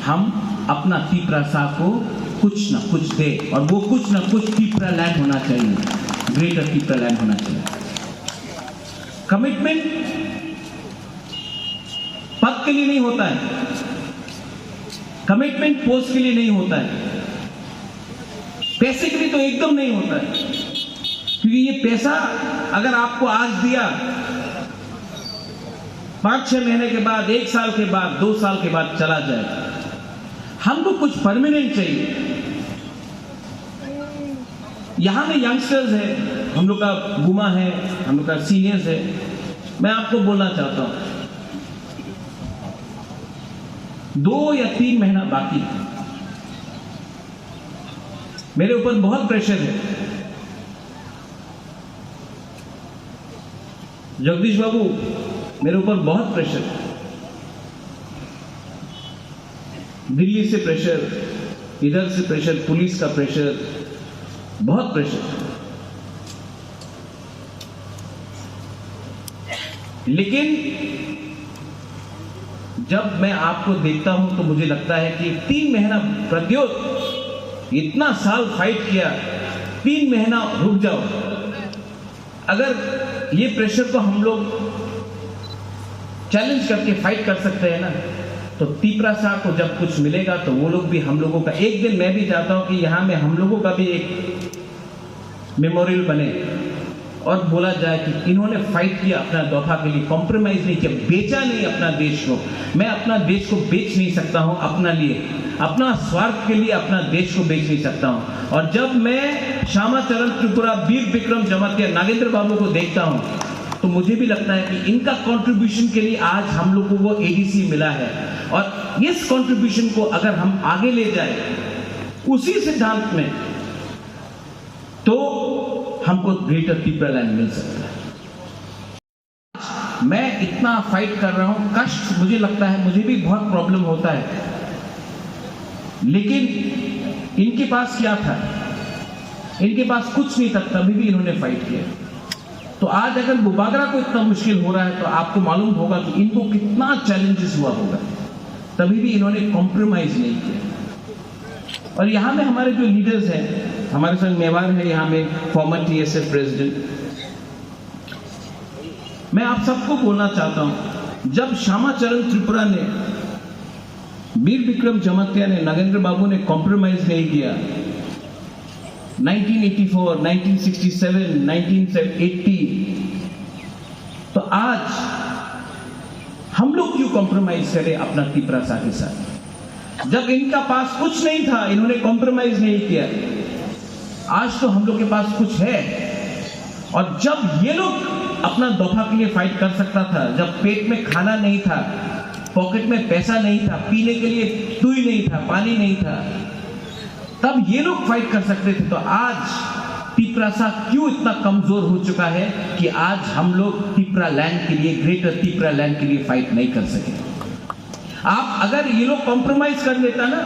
हम अपना तिपरासा को कुछ ना कुछ दे, और वो कुछ ना कुछ तिपरा लैंड होना चाहिए, ग्रेटर तिपरा लैंड होना चाहिए। कमिटमेंट पद के लिए नहीं होता है, कमिटमेंट पोस्ट के लिए नहीं होता है, पैसे के लिए तो एकदम नहीं होता है। क्योंकि ये पैसा अगर आपको आज दिया, 5-6 महीने के बाद, 1 साल के बाद, 2 साल के बाद चला जाए। हमको कुछ परमानेंट चाहिए। यहां में यंगस्टर्स है, हम लोग का गुमा है, हम लोग का सीनियर्स है। मैं आपको बोलना चाहता हूं, 2 या 3 महीना बाकी है। मेरे ऊपर बहुत प्रेशर है। जगदीश बाबू, मेरे ऊपर बहुत प्रेशर है। दिल्ली से प्रेशर, इधर से प्रेशर, पुलिस का प्रेशर, बहुत प्रेशर। लेकिन जब मैं आपको देखता हूं तो मुझे लगता है कि 3 महीना प्रद्योत इतना साल फाइट किया, 3 महीना रुक जाओ। अगर ये प्रेशर को हम लोग चैलेंज करके फाइट कर सकते हैं ना, तो तिपरासा को जब कुछ मिलेगा तो वो लोग भी हम लोगों का, एक दिन मैं भी चाहता हूं कि यहां में हम लोगों का भी एक मेमोरियल बने और बोला जाए कि इन्होंने फाइट किया अपना दफा के लिए, कॉम्प्रोमाइज नहीं किया, बेचा नहीं अपना देश को। मैं अपना देश को बेच नहीं सकता हूं अपना लिए, अपना स्वार्थ के लिए अपना देश को बेच नहीं सकता हूं। और जब मैं श्यामाचरण त्रिपुरा, वीर विक्रम जमातिया, नागेंद्र बाबू को देखता हूं तो मुझे भी लगता है कि इनका कंट्रीब्यूशन के लिए आज हम लोग को वो एडीसी मिला है। और इस कंट्रीब्यूशन को अगर हम आगे ले जाए उसी सिद्धांत में, तो हमको ग्रेटर तिपरा लैंड मिल सकता है। मैं इतना फाइट कर रहा हूं, कष्ट मुझे लगता है, मुझे भी बहुत प्रॉब्लम होता है, लेकिन इनके पास क्या था? इनके पास कुछ नहीं था, तभी भी इन्होंने फाइट किया। तो आज अगर बुबागरा को इतना मुश्किल हो रहा है तो आपको मालूम होगा कि इनको कितना चैलेंजेस हुआ होगा, तभी भी इन्होंने कॉम्प्रोमाइज नहीं किया। और यहां में हमारे जो लीडर्स हैं, हमारे संग मेवाड़ है यहां में, फॉर्मर टीएसएफ प्रेसिडेंट, मैं आप सबको बोलना चाहता हूं, जब श्यामाचरण त्रिपुरा ने, वीर विक्रम जमातिया ने, नागेंद्र बाबू ने कॉम्प्रोमाइज नहीं किया, 1984, 1967, 1980, तो आज हम लोग क्यों कॉम्प्रोमाइज करें अपना तिपरासा के साथ? जब इनका पास कुछ नहीं था, इन्होंने कॉम्प्रोमाइज नहीं किया, आज तो हम लोग के पास कुछ है। और जब ये लोग अपना दफा के लिए फाइट कर सकता था, जब पेट में खाना नहीं था, पॉकेट में पैसा नहीं था, पीने के लिए सुई नहीं था, पानी नहीं था, तब ये लोग फाइट कर सकते थे। तो आज तिपरासा क्यों इतना कमजोर हो चुका है कि आज हम लोग तिपरा लैंड के लिए, ग्रेटर तिपरा लैंड के लिए फाइट नहीं कर सके? आप अगर ये लोग कॉम्प्रोमाइज कर लेता ना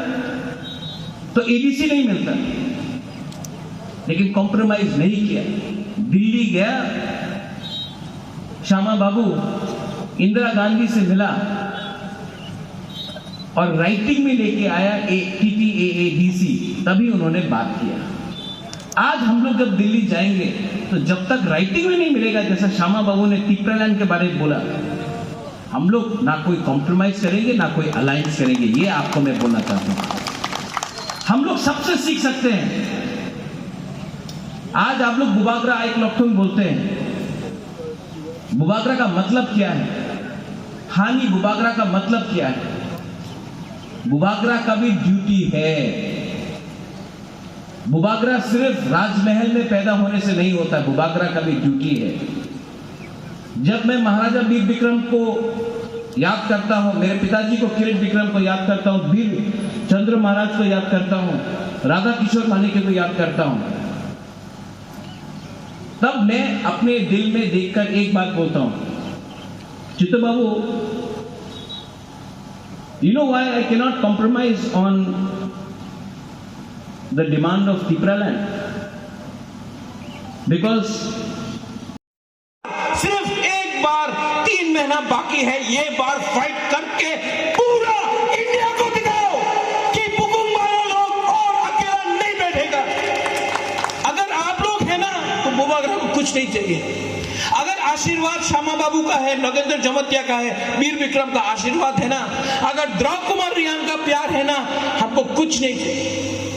तो एडीसी नहीं मिलता, लेकिन कॉम्प्रोमाइज नहीं किया। दिल्ली गया, श्यामा बाबू इंदिरा गांधी से मिला और राइटिंग में लेके आया TTAADC, तभी उन्होंने बात किया। आज हम लोग जब दिल्ली जाएंगे तो जब तक राइटिंग में नहीं मिलेगा, जैसा श्यामा बाबू ने तिपरा लैंड के बारे में बोला, हम लोग ना कोई कॉम्प्रोमाइज करेंगे ना कोई अलायंस करेंगे। ये आपको मैं बोलना चाहता हूं। हम लोग सबसे सीख सकते हैं। आज आप लोग बुबागरा एक लॉकडाउन बोलते हैं, बुबागरा का मतलब क्या है? हानि बुबागरा का मतलब क्या है? बुबागरा का भी ड्यूटी है। बुबागरा सिर्फ राजमहल में पैदा होने से नहीं होता, बुबागरा का भी ड्यूटी है। जब मैं महाराजा वीर विक्रम को याद करता हूं, मेरे पिताजी को किरण विक्रम को याद करता हूं, वीर चंद्र महाराज को याद करता हूं, राधा किशोर मानिके को याद करता हूं, तब मैं अपने दिल में देखकर एक बात बोलता हूं, चित्तो बाबू, you know why I cannot compromise on the demand of Tipra land? Because सिर्फ एक बार 3 महीना बाकी है, ये बार फाइट करके पूरा इंडिया को दिखाओ कुछ नहीं चाहिए। अगर आशीर्वाद श्यामा बाबू का है, नगेंद्र जमतिया का है, वीर विक्रम का आशीर्वाद है ना, अगर द्रौपदी कुमार रियान का प्यार है ना, हमको कुछ नहीं चाहिए।